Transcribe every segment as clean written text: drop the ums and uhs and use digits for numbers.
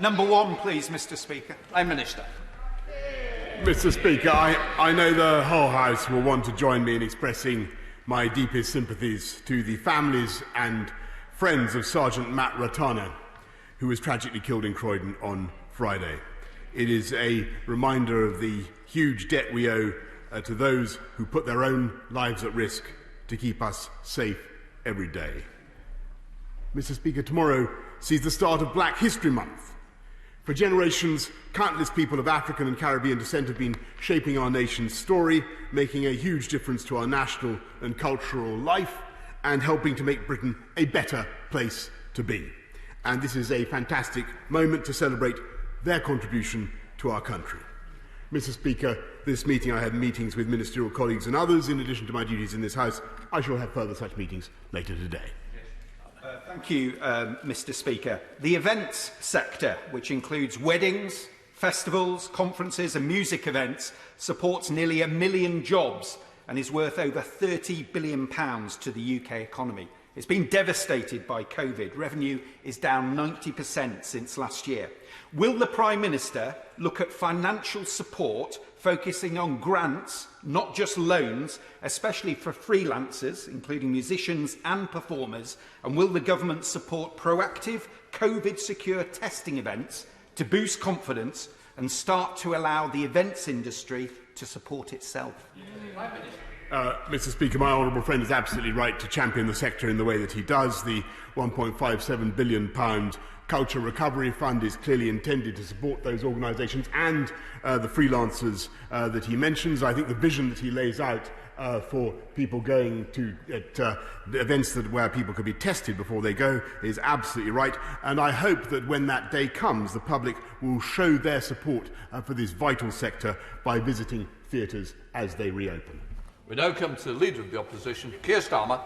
Number one, please, Mr. Speaker. Prime Minister. Mr. Speaker, I know the whole House will want to join me in expressing my deepest sympathies to the families and friends of Sergeant Matt Ratana, who was tragically killed in Croydon on Friday. It is a reminder of the huge debt we owe to those who put their own lives at risk to keep us safe every day. Mr. Speaker, tomorrow sees the start of Black History Month. For generations, countless people of African and Caribbean descent have been shaping our nation's story, making a huge difference to our national and cultural life, and helping to make Britain a better place to be. And this is a fantastic moment to celebrate their contribution to our country. Mr. Speaker, this meeting I had meetings with ministerial colleagues and others. In addition to my duties in this House, I shall have further such meetings later today. Thank you, Mr. Speaker. The events sector, which includes weddings, festivals, conferences and music events, supports nearly 1 million jobs and is worth over £30 billion to the UK economy. It's been devastated by COVID. Revenue is down 90% since last year. Will the Prime Minister look at financial support focusing on grants, not just loans, especially for freelancers, including musicians and performers? And will the government support proactive COVID-secure testing events to boost confidence and start to allow the events industry to support itself? Mr. Speaker, my honourable friend is absolutely right to champion the sector in the way that he does. The £1.57 billion Culture Recovery Fund is clearly intended to support those organisations and the freelancers that he mentions. I think the vision that he lays out for people going to events where people could be tested before they go is absolutely right. And I hope that when that day comes, the public will show their support for this vital sector by visiting theatres as they reopen. We now come to the Leader of the Opposition, Keir Starmer.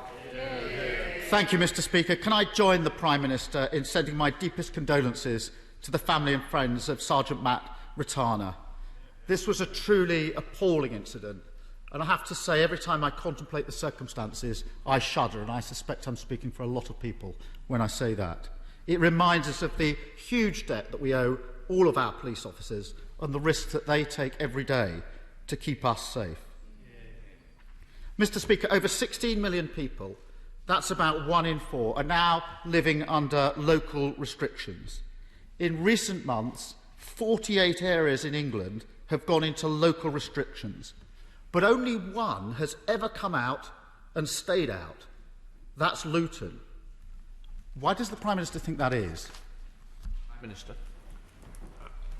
Thank you, Mr. Speaker. Can I join the Prime Minister in sending my deepest condolences to the family and friends of Sergeant Matt Ratana? This was a truly appalling incident, and I have to say, every time I contemplate the circumstances, I shudder, and I suspect I'm speaking for a lot of people when I say that. It reminds us of the huge debt that we owe all of our police officers and the risks that they take every day to keep us safe. Mr. Speaker, over 16 million people, that's about 1 in 4, are now living under local restrictions. In recent months, 48 areas in England have gone into local restrictions, but only one has ever come out and stayed out. That's Luton. Why does the Prime Minister think that is? Prime Minister.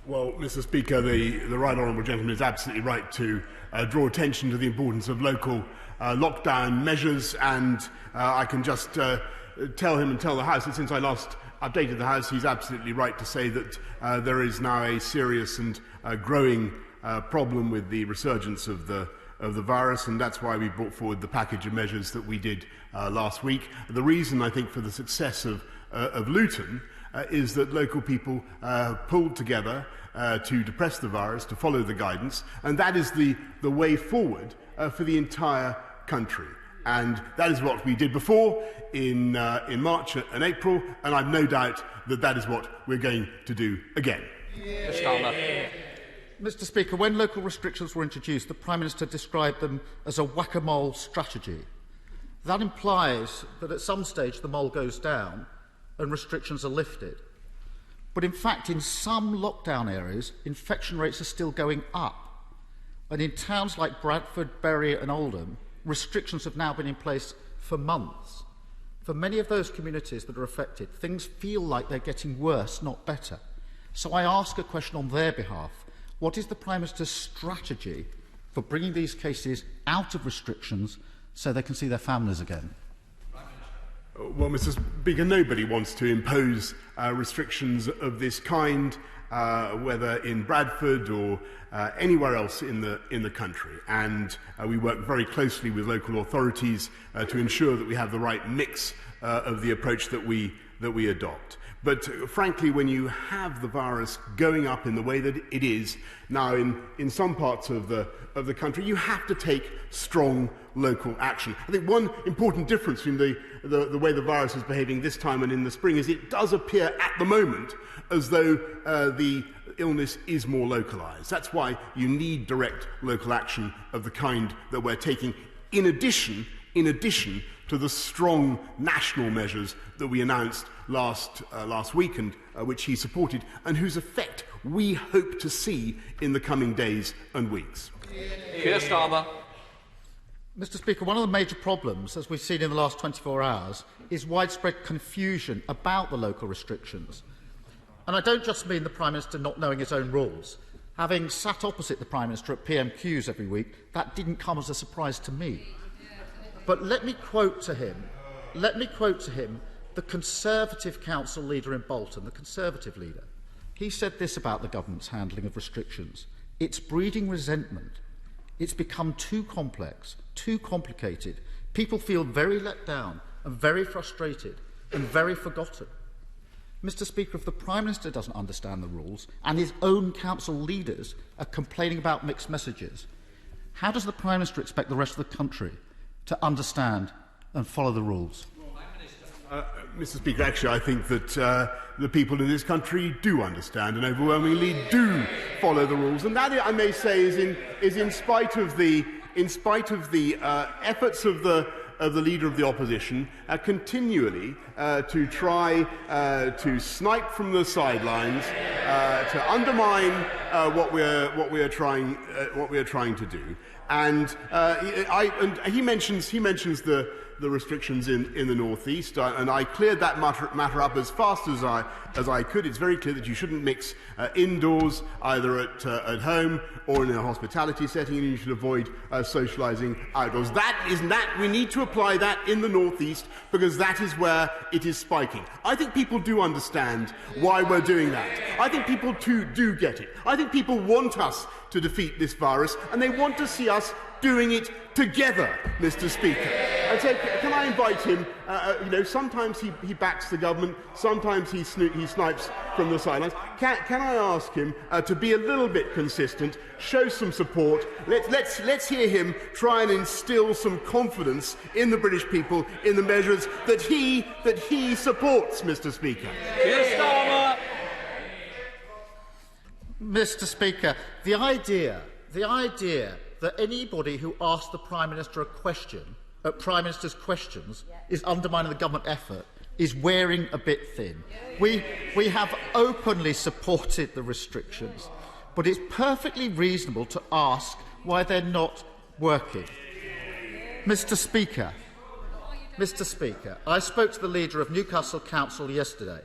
Well, Mr. Speaker, the right honourable gentleman is absolutely right to draw attention to the importance of local lockdown measures, and I can just tell him and tell the House that since I last updated the House, he's absolutely right to say that there is now a serious and growing problem with the resurgence of the virus, and that's why we brought forward the package of measures that we did last week. The reason, I think, for the success of Luton is that local people pulled together to depress the virus, to follow the guidance, and that is the way forward for the entire country. And that is what we did before in March and April, and I've no doubt that that is what we're going to do again. Mr. Speaker, when local restrictions were introduced, the Prime Minister described them as a whack-a-mole strategy. That implies that at some stage the mole goes down and restrictions are lifted. But in fact, in some lockdown areas, infection rates are still going up. And in towns like Bradford, Bury and Oldham, restrictions have now been in place for months. For many of those communities that are affected, things feel like they're getting worse, not better. So I ask a question on their behalf. What is the Prime Minister's strategy for bringing these cases out of restrictions so they can see their families again? Well, Mr. Speaker, nobody wants to impose restrictions of this kind, whether in Bradford or anywhere else in the country. And we work very closely with local authorities to ensure that we have the right mix of the approach that we adopt. But frankly, when you have the virus going up in the way that it is now in some parts of the country, you have to take strong local action. I think one important difference between the way the virus is behaving this time and in the spring is it does appear at the moment as though the illness is more localised. That's why you need direct local action of the kind that we're taking, in addition to the strong national measures that we announced last week and which he supported, and whose effect we hope to see in the coming days and weeks. Keir Starmer. Mr. Speaker, one of the major problems, as we've seen in the last 24 hours, is widespread confusion about the local restrictions. And I don't just mean the Prime Minister not knowing his own rules. Having sat opposite the Prime Minister at PMQs every week, that didn't come as a surprise to me. But let me quote to him the Conservative council leader in Bolton, the Conservative leader. He said this about the government's handling of restrictions: it's breeding resentment. It's become too complex, too complicated. People feel very let down and very frustrated and very forgotten. Mr. Speaker, if the Prime Minister doesn't understand the rules and his own council leaders are complaining about mixed messages, how does the Prime Minister expect the rest of the country to understand and follow the rules? Mr. Speaker, actually, I think that the people in this country do understand and overwhelmingly do follow the rules, and that, I may say, is in spite of the efforts of the Leader of the Opposition continually to try to snipe from the sidelines, to undermine what we are trying to do. And he mentions the restrictions in the northeast, and I cleared that matter up as fast as I could. It's very clear that you shouldn't mix indoors, either at home or in a hospitality setting, and you should avoid socialising outdoors. We need to apply that in the northeast because that is where it is spiking. I think people do understand why we're doing that. I think people too do get it. I think people want us to defeat this virus, and they want to see us doing it together, Mr. Speaker. And so, can I invite him? Sometimes he backs the government, sometimes he snipes from the sidelines. Can I ask him to be a little bit consistent, show some support? Let's hear him try and instil some confidence in the British people in the measures that he supports, Mr. Speaker. Keir Starmer. Mr. Speaker, the idea that anybody who asks the Prime Minister a question at Prime Minister's questions is undermining the government effort is wearing a bit thin. We have openly supported the restrictions, but it's perfectly reasonable to ask why they're not working. Mr. Speaker, I spoke to the leader of Newcastle Council yesterday.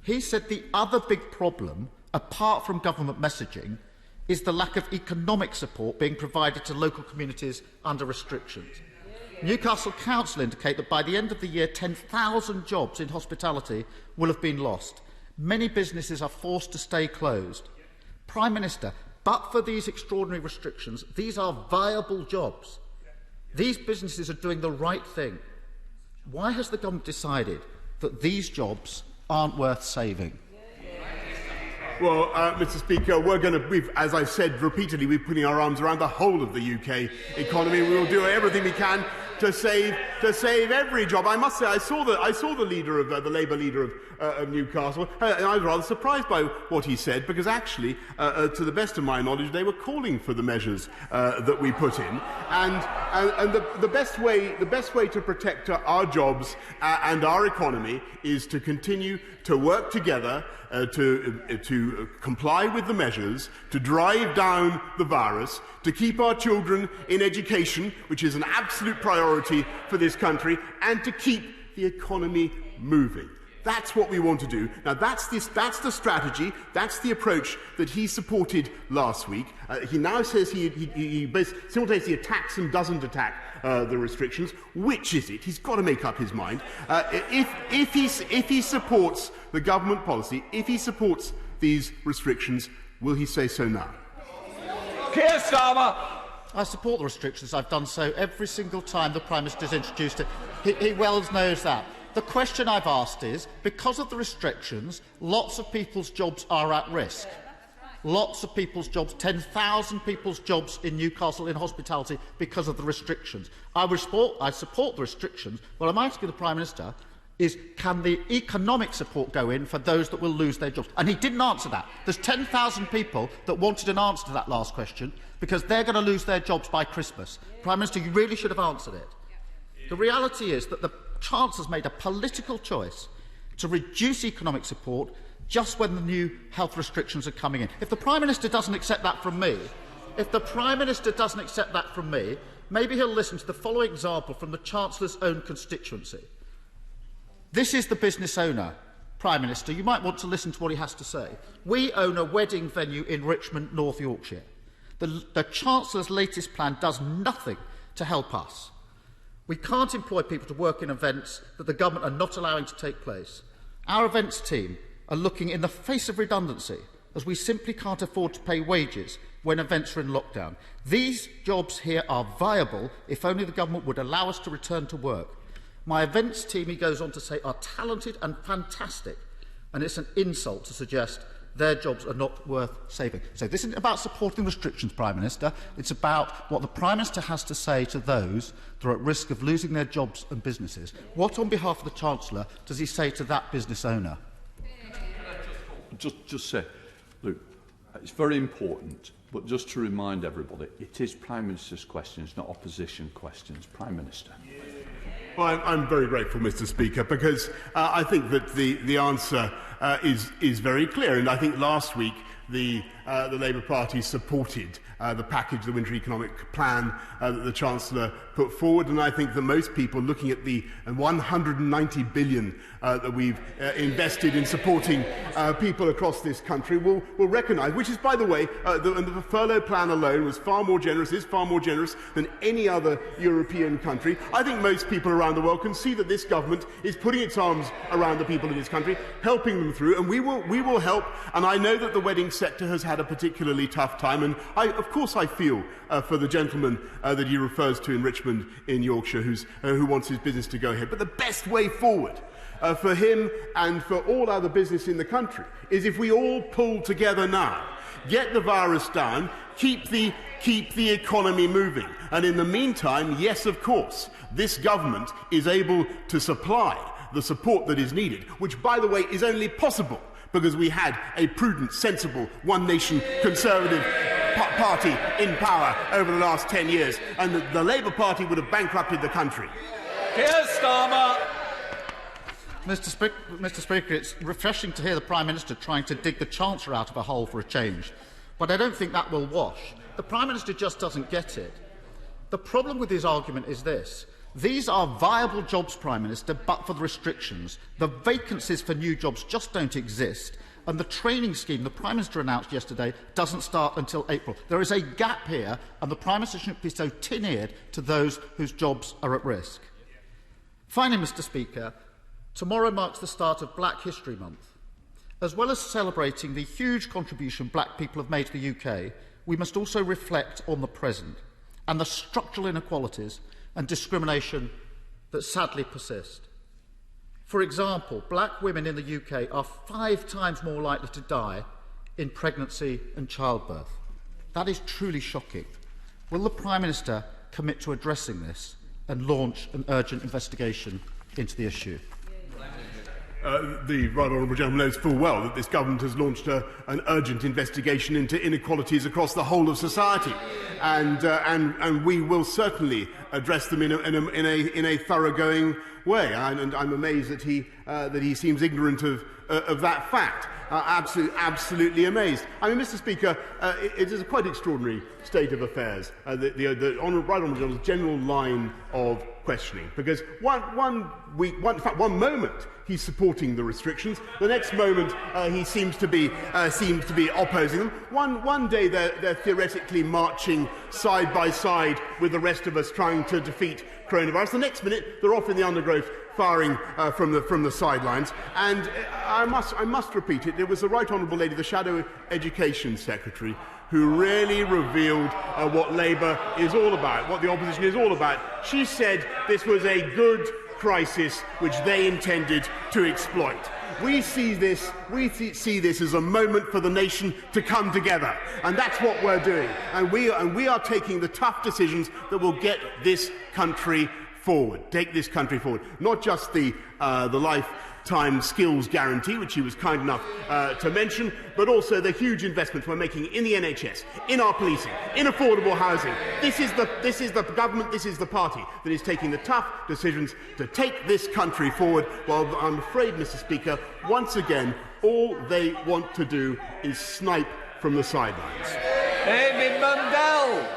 He said the other big problem, apart from government messaging, is the lack of economic support being provided to local communities under restrictions. Newcastle Council indicate that by the end of the year, 10,000 jobs in hospitality will have been lost. Many businesses are forced to stay closed. Prime Minister, but for these extraordinary restrictions, these are viable jobs. These businesses are doing the right thing. Why has the government decided that these jobs aren't worth saving? Well, Mr. Speaker, as I've said repeatedly, we're putting our arms around the whole of the UK economy. We will do everything we can to save every job. I must say, I saw the leader of the Labour leader of Newcastle, and I was rather surprised by what he said, because actually, to the best of my knowledge, they were calling for the measures that we put in, and the best way to protect our jobs and our economy is to continue to work together to comply with the measures, to drive down the virus, to keep our children in education, which is an absolute priority for this country, and to keep the economy moving. That's what we want to do. Now, that's the strategy, that's the approach that he supported last week. He now says he simultaneously attacks and doesn't attack the restrictions. Which is it? He's got to make up his mind. If he supports the government policy, if he supports these restrictions, will he say so now? Keir Starmer. I support the restrictions. I've done so every single time the Prime Minister's introduced it. He well knows that. The question I've asked is, because of the restrictions, lots of people's jobs are at risk. Lots of people's jobs, 10,000 people's jobs in Newcastle in hospitality because of the restrictions. I support the restrictions. What I'm asking the Prime Minister is, can the economic support go in for those that will lose their jobs? And he didn't answer that. There's 10,000 people that wanted an answer to that last question because they're going to lose their jobs by Christmas. Prime Minister, you really should have answered it. The reality is that the Chancellor's made a political choice to reduce economic support just when the new health restrictions are coming in. If the Prime Minister doesn't accept that from me, maybe he'll listen to the following example from the Chancellor's own constituency. This is the business owner, Prime Minister. You might want to listen to what he has to say. We own a wedding venue in Richmond, North Yorkshire. The Chancellor's latest plan does nothing to help us. We can't employ people to work in events that the government are not allowing to take place. Our events team are looking in the face of redundancy, as we simply can't afford to pay wages when events are in lockdown. These jobs here are viable if only the government would allow us to return to work. My events team, he goes on to say, are talented and fantastic, and it's an insult to suggest their jobs are not worth saving. So this isn't about supporting restrictions, Prime Minister. It's about what the Prime Minister has to say to those that are at risk of losing their jobs and businesses. What, on behalf of the Chancellor, does he say to that business owner? Just say, look, it's very important, but just to remind everybody, it is Prime Minister's questions, not opposition questions. Prime Minister. Well, I'm very grateful, Mr. Speaker, because I think that the answer is very clear. And I think last week the Labour Party supported the package, the Winter Economic Plan that the Chancellor put forward. And I think that most people, looking at the 190 billion that we've invested in supporting people across this country, will recognise, which is, by the way, the furlough plan alone was far more generous than any other European country. I think most people around the world can see that this government is putting its arms around the people of this country, helping them through, and we will help. And I know that the wedding sector has had a particularly tough time, and of course I feel for the gentleman that he refers to in Richmond in Yorkshire who wants his business to go ahead. But the best way forward for him and for all other business in the country is if we all pull together now, get the virus down, keep the economy moving. And in the meantime, yes, of course, this government is able to supply the support that is needed, which, by the way, is only possible because we had a prudent, sensible, one-nation Conservative party in power over the last 10 years, and the Labour Party would have bankrupted the country. Keir Starmer. Mr. Speaker, it's refreshing to hear the Prime Minister trying to dig the Chancellor out of a hole for a change, but I don't think that will wash. The Prime Minister just doesn't get it. The problem with his argument is this. These are viable jobs, Prime Minister, but for the restrictions. The vacancies for new jobs just don't exist, and the training scheme the Prime Minister announced yesterday doesn't start until April. There is a gap here, and the Prime Minister shouldn't be so tin-eared to those whose jobs are at risk. Finally, Mr. Speaker, tomorrow marks the start of Black History Month. As well as celebrating the huge contribution black people have made to the UK, we must also reflect on the present and the structural inequalities and discrimination that sadly persist. For example, black women in the UK are 5 times more likely to die in pregnancy and childbirth. That is truly shocking. Will the Prime Minister commit to addressing this and launch an urgent investigation into the issue? The right honourable gentleman knows full well that this government has launched an urgent investigation into inequalities across the whole of society, and we will certainly address them in a thoroughgoing way. And I'm amazed that he seems ignorant of that fact. Absolutely amazed. I mean, Mr. Speaker, it is a quite extraordinary state of affairs. The right honourable gentleman's general line of questioning, because one moment he's supporting the restrictions, the next moment he seems to be opposing them. One day they're theoretically marching side by side with the rest of us trying to defeat coronavirus. The next minute they're off in the undergrowth firing from the sidelines. And I must repeat it. It was the Right Honourable Lady, the Shadow Education Secretary, who really revealed what Labour is all about, what the opposition is all about. She said this was a good crisis which they intended to exploit. We see this as a moment for the nation to come together, and that's what we're doing. And we are taking the tough decisions that will get this country forward. Take this country forward. Not just the lifetime skills guarantee, which he was kind enough to mention, but also the huge investments we're making in the NHS, in our policing, in affordable housing. This is the government, this is the party that is taking the tough decisions to take this country forward, while I'm afraid, Mr. Speaker, once again, all they want to do is snipe from the sidelines. David Mundell.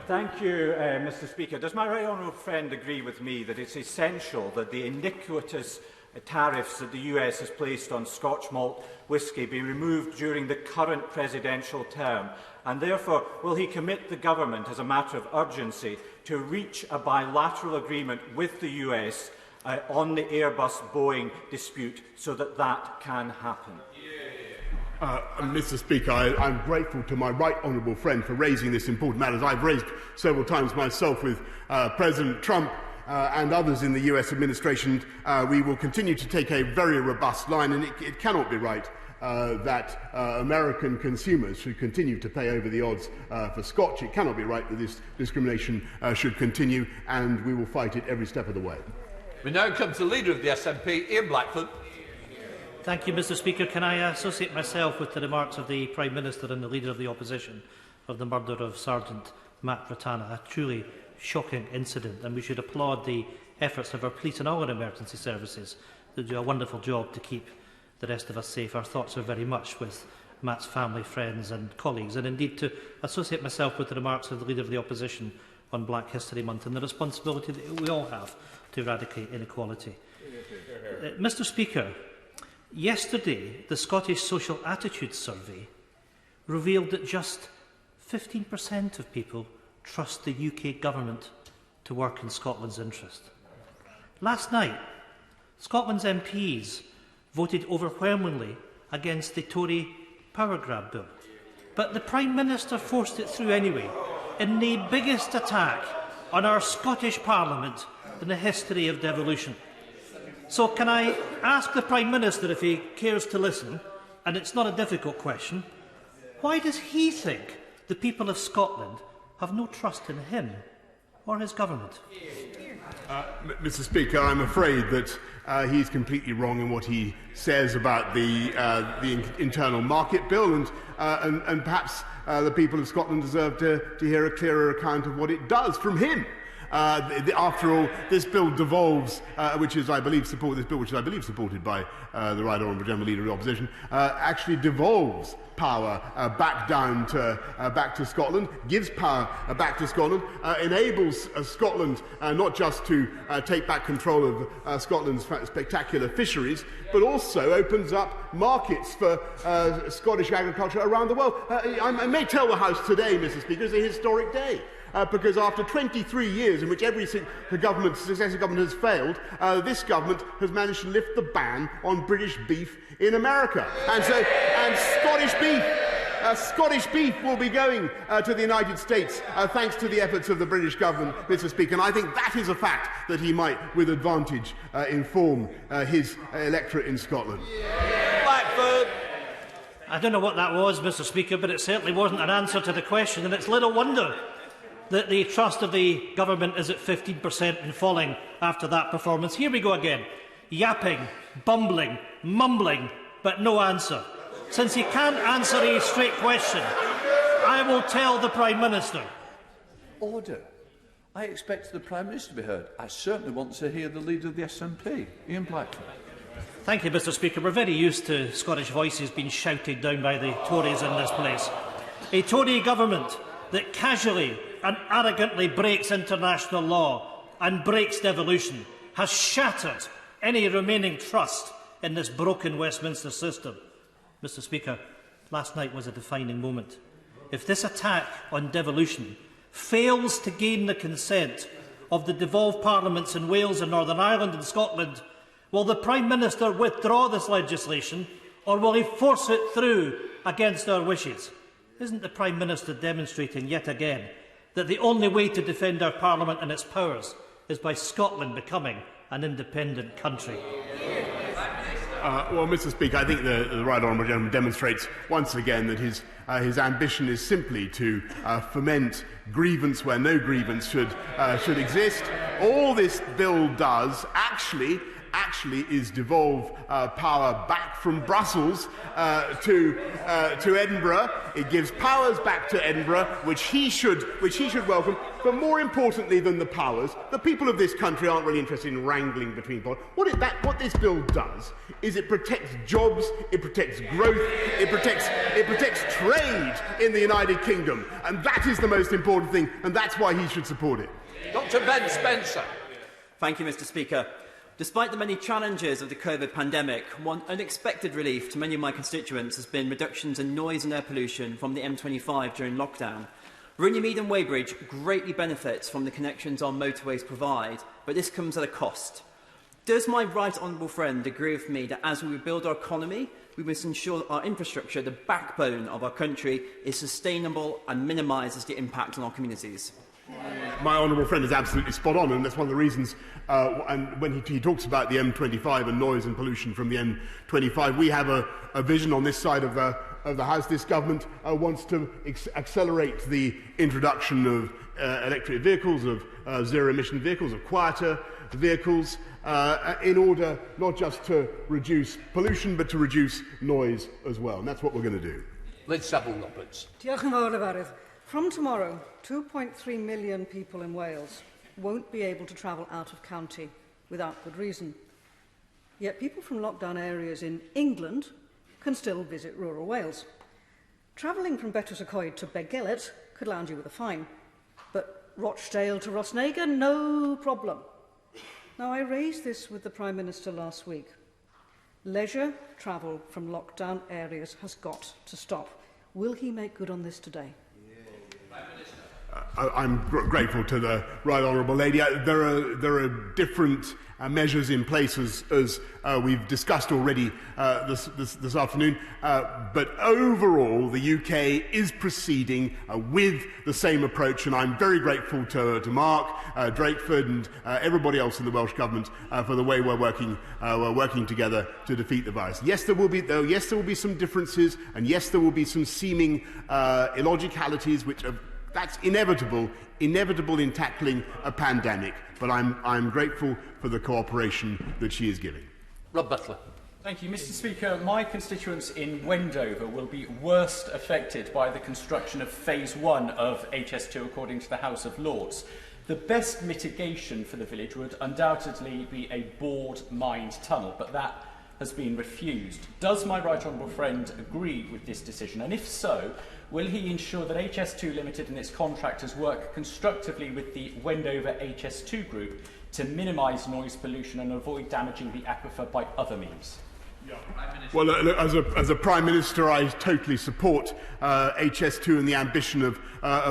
Thank you, Mr. Speaker. Does my right honourable friend agree with me that it's essential that the iniquitous tariffs that the US has placed on Scotch malt whisky be removed during the current presidential term? And therefore, will he commit the government, as a matter of urgency, to reach a bilateral agreement with the US on the Airbus-Boeing dispute so that that can happen? Mr. Speaker, I'm grateful to my right honourable friend for raising this important matter, as I've raised several times myself with President Trump and others in the US administration. We will continue to take a very robust line, and it cannot be right that American consumers should continue to pay over the odds for Scotch. It cannot be right that this discrimination should continue, and we will fight it every step of the way. We now come to the Leader of the SNP, Ian Blackford. Thank you, Mr. Speaker. Can I associate myself with the remarks of the Prime Minister and the Leader of the Opposition of the murder of Sergeant Matt Ratana, a truly shocking incident, and we should applaud the efforts of our police and all our emergency services that do a wonderful job to keep the rest of us safe. Our thoughts are very much with Matt's family, friends and colleagues, and indeed to associate myself with the remarks of the Leader of the Opposition on Black History Month and the responsibility that we all have to eradicate inequality. Mr. Speaker, yesterday, the Scottish Social Attitudes Survey revealed that just 15% of people trust the UK government to work in Scotland's interest. Last night, Scotland's MPs voted overwhelmingly against the Tory power grab bill, but the Prime Minister forced it through anyway, in the biggest attack on our Scottish Parliament in the history of devolution. So can I ask the Prime Minister, if he cares to listen, and it's not a difficult question, why does he think the people of Scotland have no trust in him or his government? Mr. Speaker, I'm afraid that he's completely wrong in what he says about the internal market bill, and perhaps the people of Scotland deserve to hear a clearer account of what it does from him. After all, this bill devolves, which is, I believe, supported by the Right Honourable General Leader of the Opposition, actually devolves power back to Scotland, gives power back to Scotland, enables Scotland not just to take back control of Scotland's spectacular fisheries, but also opens up markets for Scottish agriculture around the world. I may tell the House today, Mr. Speaker, is a historic day. Because after 23 years in which every successive government has failed, this government has managed to lift the ban on British beef in America. And Scottish beef will be going to the United States thanks to the efforts of the British government, Mr. Speaker. And I think that is a fact that he might, with advantage, inform his electorate in Scotland. Blackford. I don't know what that was, Mr. Speaker, but it certainly wasn't an answer to the question, and it's little wonder that the trust of the government is at 15% and falling after that performance. Here we go again, yapping, bumbling, mumbling, but no answer. Since he can't answer a straight question, I will tell the Prime Minister. Order. I expect the Prime Minister to be heard. I certainly want to hear the Leader of the SNP, Ian Blackford. Thank you, Mr. Speaker. We're very used to Scottish voices being shouted down by the Tories in this place. A Tory government that casually and arrogantly breaks international law and breaks devolution has shattered any remaining trust in this broken Westminster system. Mr. Speaker, last night was a defining moment. If this attack on devolution fails to gain the consent of the devolved parliaments in Wales and Northern Ireland and Scotland, will the Prime Minister withdraw this legislation, or will he force it through against our wishes? Isn't the Prime Minister demonstrating yet again that the only way to defend our Parliament and its powers is by Scotland becoming an independent country. Well, Mr. Speaker, I think the right honourable gentleman demonstrates once again that his ambition is simply to foment grievance where no grievance should exist. All this bill does actually is devolve power back from Brussels to Edinburgh. It gives powers back to Edinburgh, which he should welcome. But more importantly than the powers, the people of this country aren't really interested in wrangling between policies. What this bill does is it protects jobs, it protects growth, it protects trade in the United Kingdom, and that is the most important thing, and that's why he should support it. Dr. Ben Spencer. Thank you, Mr. Speaker. Despite the many challenges of the COVID pandemic, one unexpected relief to many of my constituents has been reductions in noise and air pollution from the M25 during lockdown. Runnymede and Weybridge greatly benefits from the connections our motorways provide, but this comes at a cost. Does my right honourable friend agree with me that as we rebuild our economy, we must ensure that our infrastructure, the backbone of our country, is sustainable and minimises the impact on our communities? My honourable friend is absolutely spot on, and that's one of the reasons. And when he talks about the M25 and noise and pollution from the M25, we have a vision on this side of the House. This government wants to accelerate the introduction of electric vehicles, of zero-emission vehicles, of quieter vehicles, in order not just to reduce pollution, but to reduce noise as well. And that's what we're going to do. Liz Saville-Roberts. Diolch yn fawr, Efarydd. From tomorrow, 2.3 million people in Wales won't be able to travel out of county without good reason. Yet people from lockdown areas in England can still visit rural Wales. Travelling from Betws y Coed to Begellet could land you with a fine, but Rochdale to Rosnager, no problem. Now, I raised this with the Prime Minister last week. Leisure travel from lockdown areas has got to stop. Will he make good on this today? I'm grateful to the right honourable lady. There are different measures in place as we've discussed already this afternoon. But overall, the UK is proceeding with the same approach, and I'm very grateful to Mark Drakeford and everybody else in the Welsh Government for the way we're working together to defeat the virus. Yes, there will be some differences, and yes, there will be some seeming illogicalities which are. That's inevitable in tackling a pandemic, but I'm grateful for the cooperation that she is giving. Rob Butler. Thank you, Mr. Speaker. My constituents in Wendover will be worst affected by the construction of Phase 1 of HS2, according to the House of Lords. The best mitigation for the village would undoubtedly be a bored mined tunnel, but that has been refused. Does my right honourable friend agree with this decision? And if so, will he ensure that HS2 Limited and its contractors work constructively with the Wendover HS2 Group to minimise noise pollution and avoid damaging the aquifer by other means? Well, as a Prime Minister, I totally support HS2 and the ambition of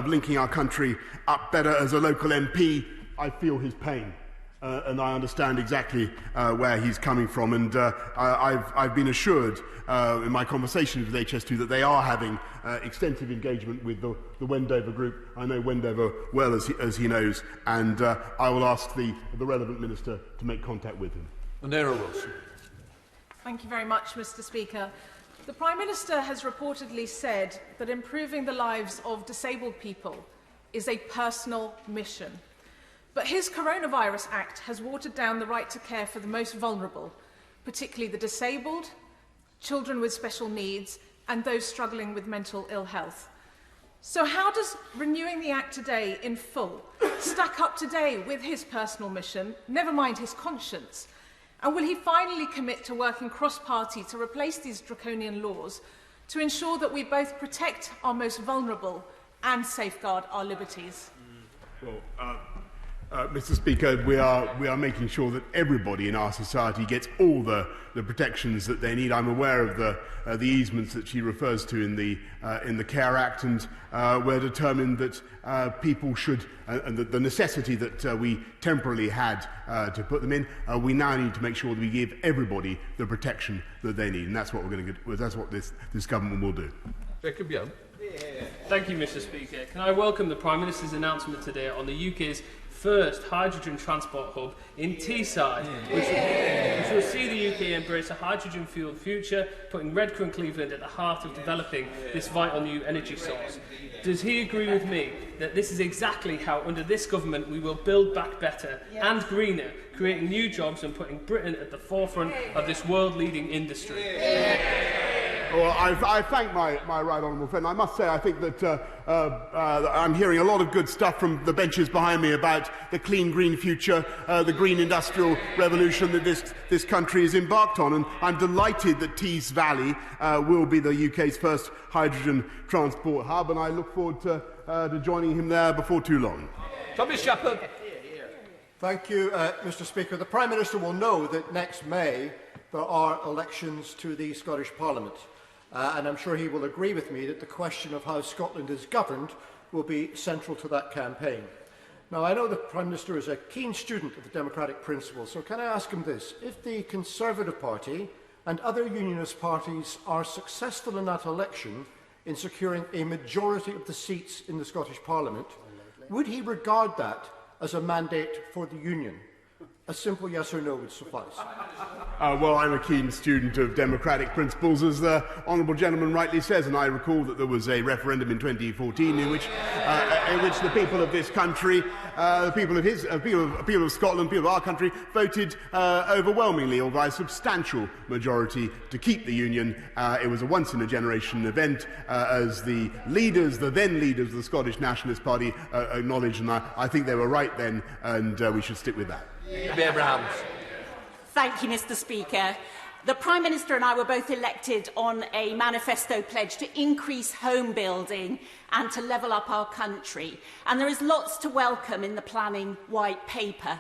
linking our country up better. As a local MP, I feel his pain. And I understand exactly where he's coming from, and I've been assured in my conversations with HS2 that they are having extensive engagement with the Wendover Group. I know Wendover well, as he knows, and I will ask the relevant minister to make contact with him. Munira Wilson. Thank you very much, Mr. Speaker. The Prime Minister has reportedly said that improving the lives of disabled people is a personal mission. But his Coronavirus Act has watered down the right to care for the most vulnerable, particularly the disabled, children with special needs, and those struggling with mental ill health. So how does renewing the Act today in full stack up today with his personal mission, never mind his conscience? And will he finally commit to working cross-party to replace these draconian laws to ensure that we both protect our most vulnerable and safeguard our liberties? Well, Mr. Speaker, we are making sure that everybody in our society gets all the protections that they need. I'm aware of the easements that she refers to in the Care Act, and we're determined that people should, and the necessity that we temporarily had to put them in, we now need to make sure that we give everybody the protection that they need, and that's what we're going to. That's what this government will do. Jacob Young. Thank you, Mr. Speaker. Can I welcome the Prime Minister's announcement today on the UK's first hydrogen transport hub in Teesside, which will see the UK embrace a hydrogen-fuelled future, putting Redcar and Cleveland at the heart of developing this vital new energy source. Does he agree with me that this is exactly how, under this government, we will build back better and greener, creating new jobs and putting Britain at the forefront of this world-leading industry? Well, I thank my right honourable friend. I must say I think that I'm hearing a lot of good stuff from the benches behind me about the clean green future, the green industrial revolution that this country is embarked on, and I'm delighted that Tees Valley will be the UK's first hydrogen transport hub, and I look forward to joining him there before too long. Tommy Shepherd. Thank you, Mr. Speaker. The Prime Minister will know that next May there are elections to the Scottish Parliament. And I'm sure he will agree with me that the question of how Scotland is governed will be central to that campaign. Now, I know the Prime Minister is a keen student of the democratic principles, so can I ask him this? If the Conservative Party and other unionist parties are successful in that election in securing a majority of the seats in the Scottish Parliament, would he regard that as a mandate for the Union? A simple yes or no would suffice. Well, I'm a keen student of democratic principles, as the honourable gentleman rightly says, and I recall that there was a referendum in 2014 in which the people of this country, people of Scotland, people of our country, voted overwhelmingly, or by a substantial majority, to keep the Union. It was a once-in-a-generation event, as the then leaders of the Scottish Nationalist Party acknowledged, and I think they were right then, and we should stick with that. Abrahams. Thank you, Mr. Speaker. The Prime Minister and I were both elected on a manifesto pledge to increase home building and to level up our country. And there is lots to welcome in the planning white paper.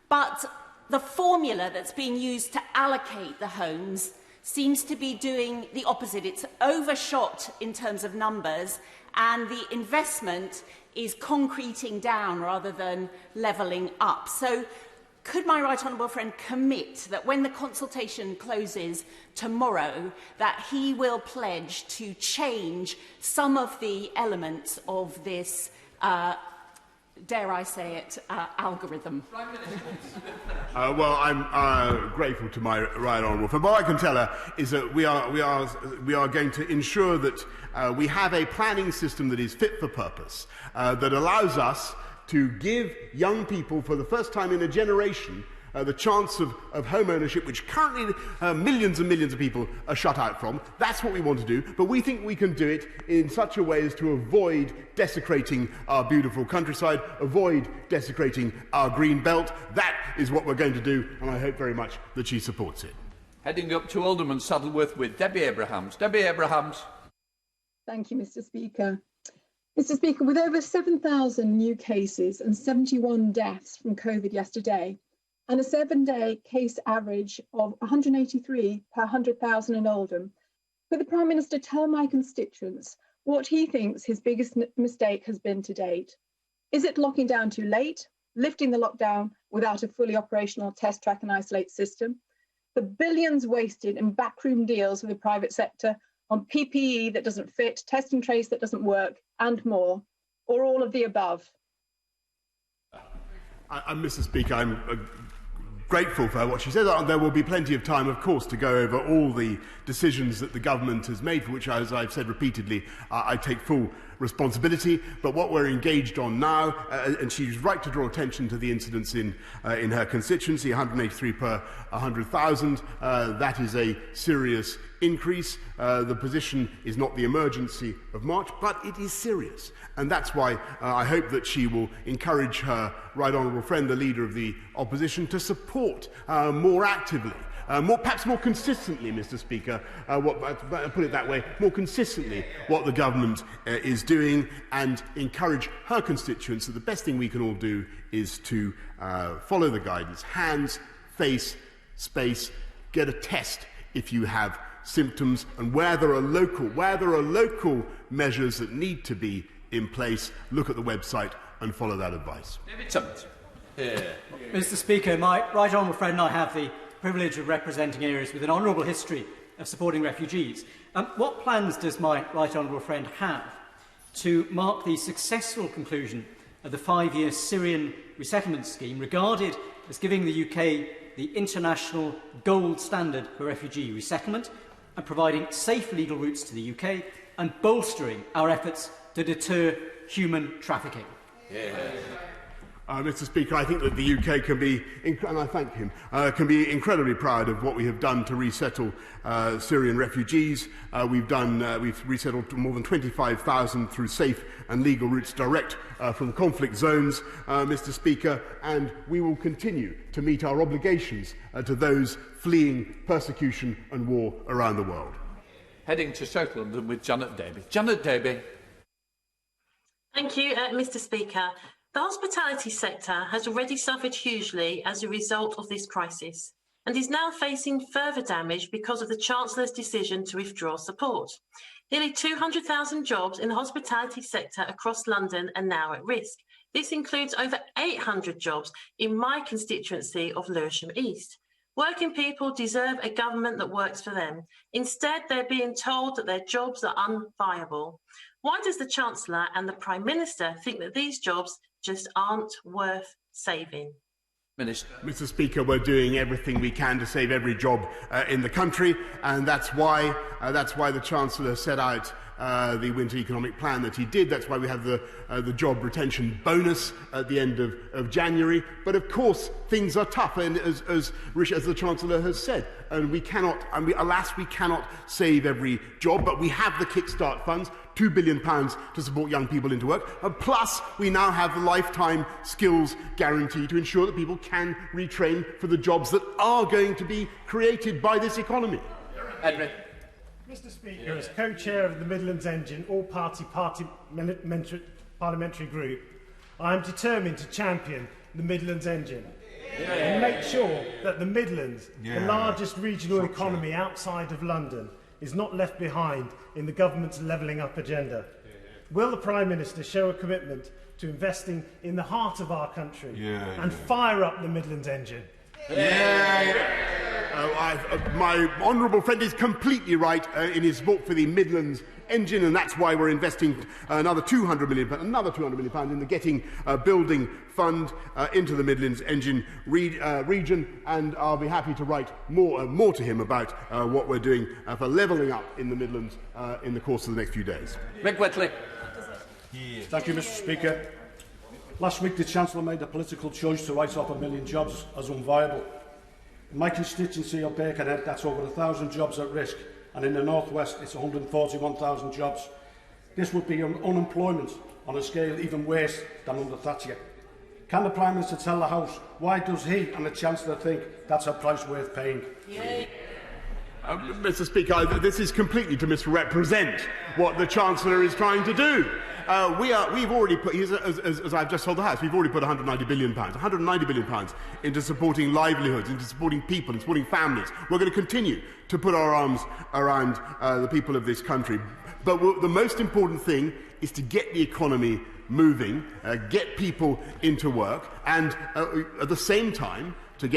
But the formula that's being used to allocate the homes seems to be doing the opposite. It's overshot in terms of numbers, and the investment is concreting down rather than levelling up. So could my right honourable friend commit that when the consultation closes tomorrow, that he will pledge to change some of the elements of this, dare I say it, algorithm? Well, I'm grateful to my right honourable friend. What I can tell her is that we are going to ensure that we have a planning system that is fit for purpose, that allows us to give young people, for the first time in a generation, the chance of home ownership, which currently millions and millions of people are shut out from. That's what we want to do, but we think we can do it in such a way as to avoid desecrating our beautiful countryside, avoid desecrating our green belt. That is what we're going to do, and I hope very much that she supports it. Heading up to Alderman Saddleworth with Debbie Abrahams. Debbie Abrahams. Thank you, Mr. Speaker. Mr. Speaker, with over 7,000 new cases and 71 deaths from COVID yesterday, and a 7-day case average of 183 per 100,000 in Oldham, could the Prime Minister tell my constituents what he thinks his biggest mistake has been to date? Is it locking down too late, lifting the lockdown without a fully operational test, track and isolate system, the billions wasted in backroom deals with the private sector on PPE that doesn't fit, test and trace that doesn't work, and more, or all of the above? Mr. Speaker, I'm grateful for what she said. There will be plenty of time, of course, to go over all the decisions that the government has made, for which, as I've said repeatedly, I take full responsibility. But what we're engaged on now, and she's right to draw attention to the incidents in her constituency, 183 per 100,000. That is a serious increase. The position is not the emergency of March, but it is serious. And that's why I hope that she will encourage her right honourable friend, the Leader of the Opposition, to support more actively, perhaps more consistently, Mr. Speaker, put it that way, more consistently what the government is doing, and encourage her constituents that the best thing we can all do is to follow the guidance. Hands, face, space, get a test if you have symptoms, and where there are local measures that need to be in place, look at the website and follow that advice. David Summers. Mr. Speaker, my right honourable friend and I have the privilege of representing areas with an honourable history of supporting refugees. What plans does my right honourable friend have to mark the successful conclusion of the 5-year Syrian resettlement scheme, regarded as giving the UK the international gold standard for refugee resettlement and providing safe legal routes to the UK and bolstering our efforts to deter human trafficking. Mr. Speaker, I think that the UK can be, and I thank him, can be incredibly proud of what we have done to resettle Syrian refugees. We've resettled more than 25,000 through safe and legal routes direct from conflict zones, Mr. Speaker, and we will continue to meet our obligations to those fleeing persecution and war around the world. Heading to South London with Janet Davey. Janet Davey. Thank you, Mr. Speaker. The hospitality sector has already suffered hugely as a result of this crisis and is now facing further damage because of the Chancellor's decision to withdraw support. Nearly 200,000 jobs in the hospitality sector across London are now at risk. This includes over 800 jobs in my constituency of Lewisham East. Working people deserve a government that works for them. Instead, they're being told that their jobs are unviable. Why does the Chancellor and the Prime Minister think that these jobs just aren't worth saving? Minister. Mr. Speaker, we're doing everything we can to save every job in the country, and that's why the Chancellor set out the winter economic plan that he did. That's why we have the job retention bonus at the end of January. But of course, things are tough, and as the Chancellor has said, and we cannot save every job. But we have the Kickstart funds, £2 billion to support young people into work. Plus, we now have the lifetime skills guarantee to ensure that people can retrain for the jobs that are going to be created by this economy. Edwin. Mr. Speaker, as co-chair of the Midlands Engine all-party parliamentary group, I am determined to champion the Midlands Engine and make sure that the Midlands, the largest regional economy outside of London, is not left behind in the government's levelling up agenda. Will the Prime Minister show a commitment to investing in the heart of our country and fire up the Midlands Engine? My honourable friend is completely right in his support for the Midlands Engine, and that's why we're investing another £200 million in the Getting Building Fund into the Midlands Engine region, and I'll be happy to write more to him about what we're doing for levelling up in the Midlands in the course of the next few days. Mick Whitley. Thank you, Mr. Speaker. Last week, the Chancellor made a political choice to write off 1 million jobs as unviable. In my constituency of Birkenhead, that's over 1,000 jobs at risk, and in the North West, it's 141,000 jobs. This would be unemployment on a scale even worse than under Thatcher. Can the Prime Minister tell the House why does he and the Chancellor think that's a price worth paying? Mr. Speaker, this is completely to misrepresent what the Chancellor is trying to do. We've already put, as I've just told the House, we've already put £190 billion into supporting livelihoods, into supporting people, into supporting families. We're going to continue to put our arms around the people of this country. But the most important thing is to get the economy moving, get people into work, and at the same time to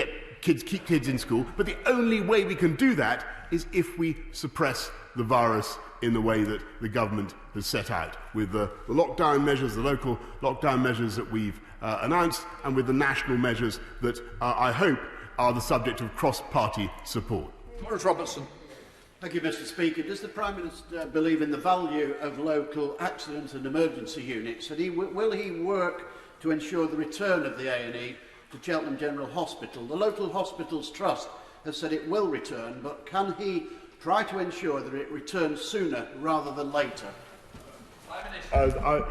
keep kids in school. But the only way we can do that is if we suppress the virus in the way that the government has set out, with the lockdown measures, the local lockdown measures that we've announced, and with the national measures that I hope are the subject of cross-party support. Maurice Robertson. Thank you, Mr. Speaker. Does the Prime Minister believe in the value of local accident and emergency units? And will he work to ensure the return of the A&E to Cheltenham General Hospital? The Local Hospitals Trust has said it will return, but can he try to ensure that it returns sooner rather than later?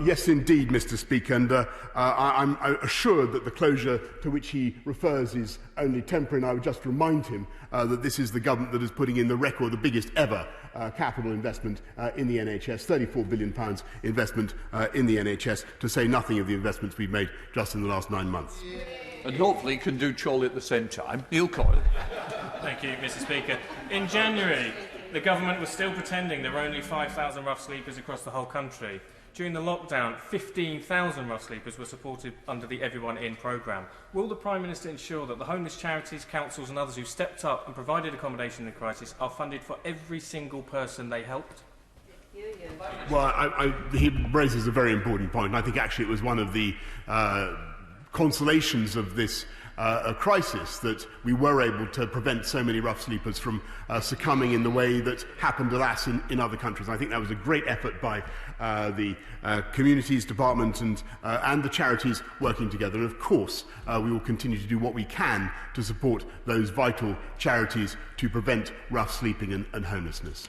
Yes, indeed, Mr. Speaker, and I'm assured that the closure to which he refers is only temporary, and I would just remind him that this is the government that is putting in the biggest ever capital investment in the NHS, £34 billion investment in the NHS, to say nothing of the investments we've made just in the last 9 months. And hopefully can do Chorley at the same time. Neil Coyle. Thank you, Mr. Speaker. In January, the government was still pretending there were only 5,000 rough sleepers across the whole country. During the lockdown, 15,000 rough sleepers were supported under the Everyone In programme. Will the Prime Minister ensure that the homeless charities, councils and others who stepped up and provided accommodation in the crisis are funded for every single person they helped? Well, he raises a very important point, and I think actually it was one of the consolations of this crisis that we were able to prevent so many rough sleepers from succumbing in the way that happened, alas, in other countries. I think that was a great effort by the Communities Department and the charities working together. And of course, we will continue to do what we can to support those vital charities to prevent rough sleeping and homelessness.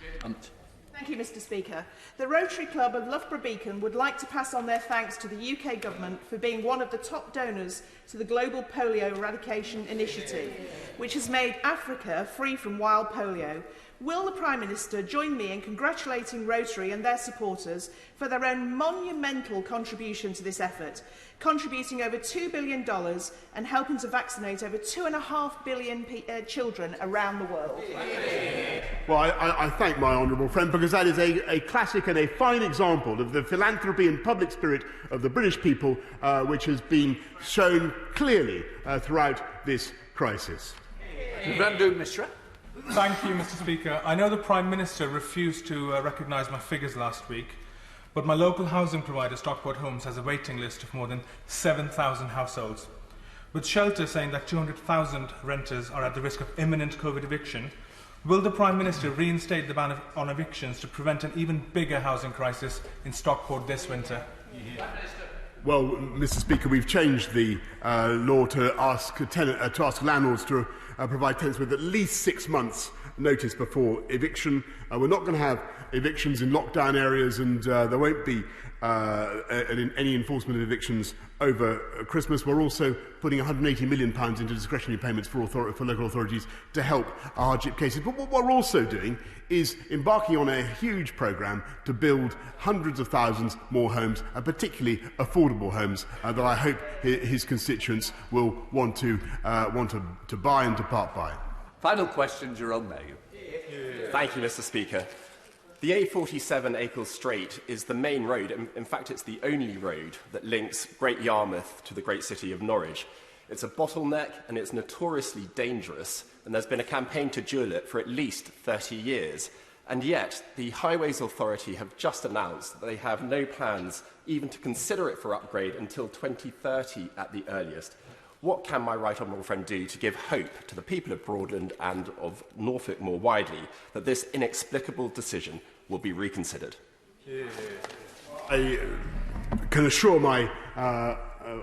Thank you, Mr. Speaker. The Rotary Club of Loughborough Beacon would like to pass on their thanks to the UK Government for being one of the top donors to the Global Polio Eradication Initiative, which has made Africa free from wild polio. Will the Prime Minister join me in congratulating Rotary and their supporters for their own monumental contribution to this effort, contributing over $2 billion and helping to vaccinate over 2.5 billion children around the world? Well, I thank my honourable friend, because that is a classic and a fine example of the philanthropy and public spirit of the British people, which has been shown clearly throughout this crisis. Randu Mishra. Thank you, Mr. Speaker. I know the Prime Minister refused to recognise my figures last week, but my local housing provider, Stockport Homes, has a waiting list of more than 7,000 households. With Shelter saying that 200,000 renters are at the risk of imminent COVID eviction, will the Prime Minister reinstate the ban on evictions to prevent an even bigger housing crisis in Stockport this winter? Well, Mr. Speaker, we've changed the law to ask landlords to provide tenants with at least 6 months' notice before eviction. We're not going to have evictions in lockdown areas, and there won't be any enforcement of evictions over Christmas. We're also putting £180 million into discretionary payments for local authorities to help hardship cases. But what we're also doing is embarking on a huge programme to build hundreds of thousands more homes, and particularly affordable homes, that I hope his constituents will want to buy and to part buy. Final question, Jerome Mayhew. Thank you, Mr. Speaker. The A47 Acle Strait is the main road. In fact, it's the only road that links Great Yarmouth to the great city of Norwich. It's a bottleneck and it's notoriously dangerous, and there's been a campaign to dual it for at least 30 years. And yet, the Highways Authority have just announced that they have no plans even to consider it for upgrade until 2030 at the earliest. What can my right honourable friend do to give hope to the people of Broadland and of Norfolk more widely that this inexplicable decision will be reconsidered? I can assure my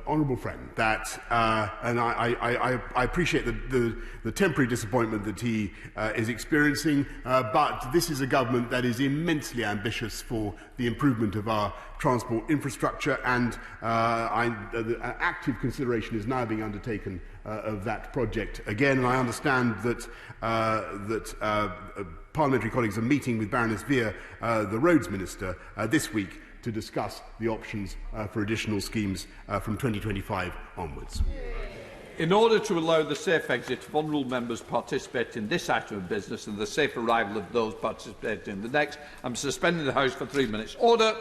honourable friend that, and I appreciate the temporary disappointment that he is experiencing, but this is a government that is immensely ambitious for the improvement of our transport infrastructure, and active consideration is now being undertaken of that project again. And I understand that parliamentary colleagues are meeting with Baroness Veer, the Roads Minister, this week to discuss the options for additional schemes from 2025 onwards. In order to allow the safe exit of honourable members participating in this item of business and the safe arrival of those participating in the next, I'm suspending the House for 3 minutes. Order!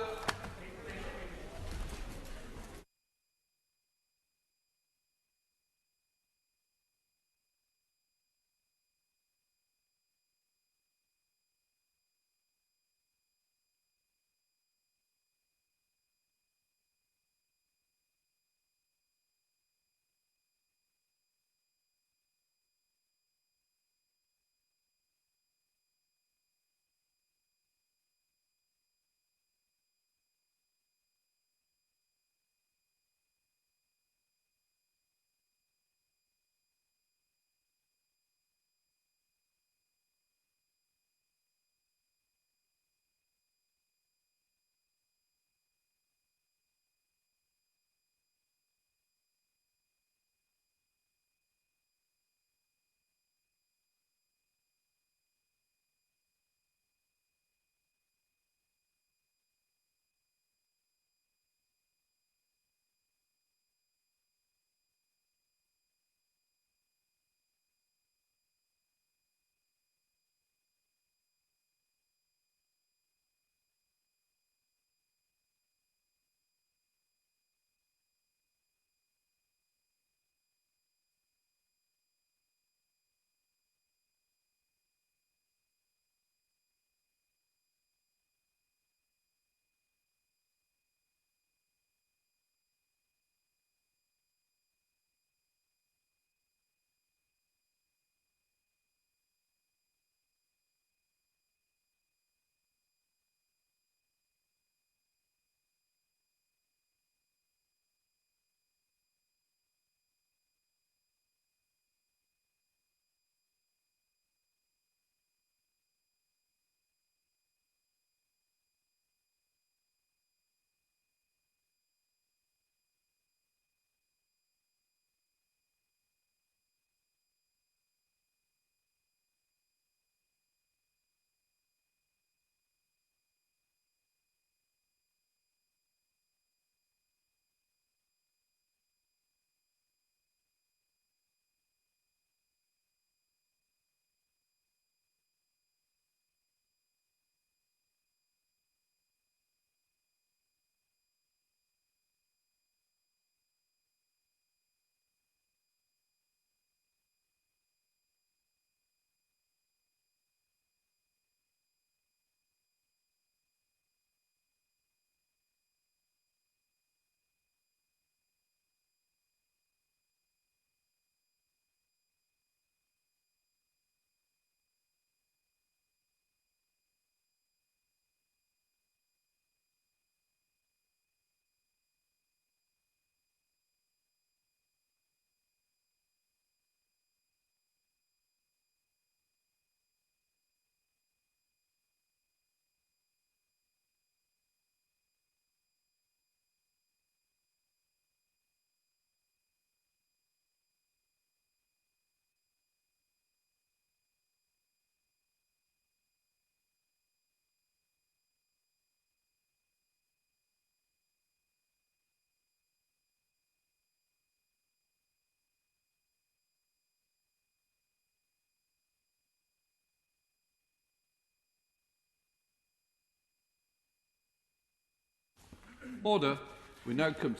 Order. We now come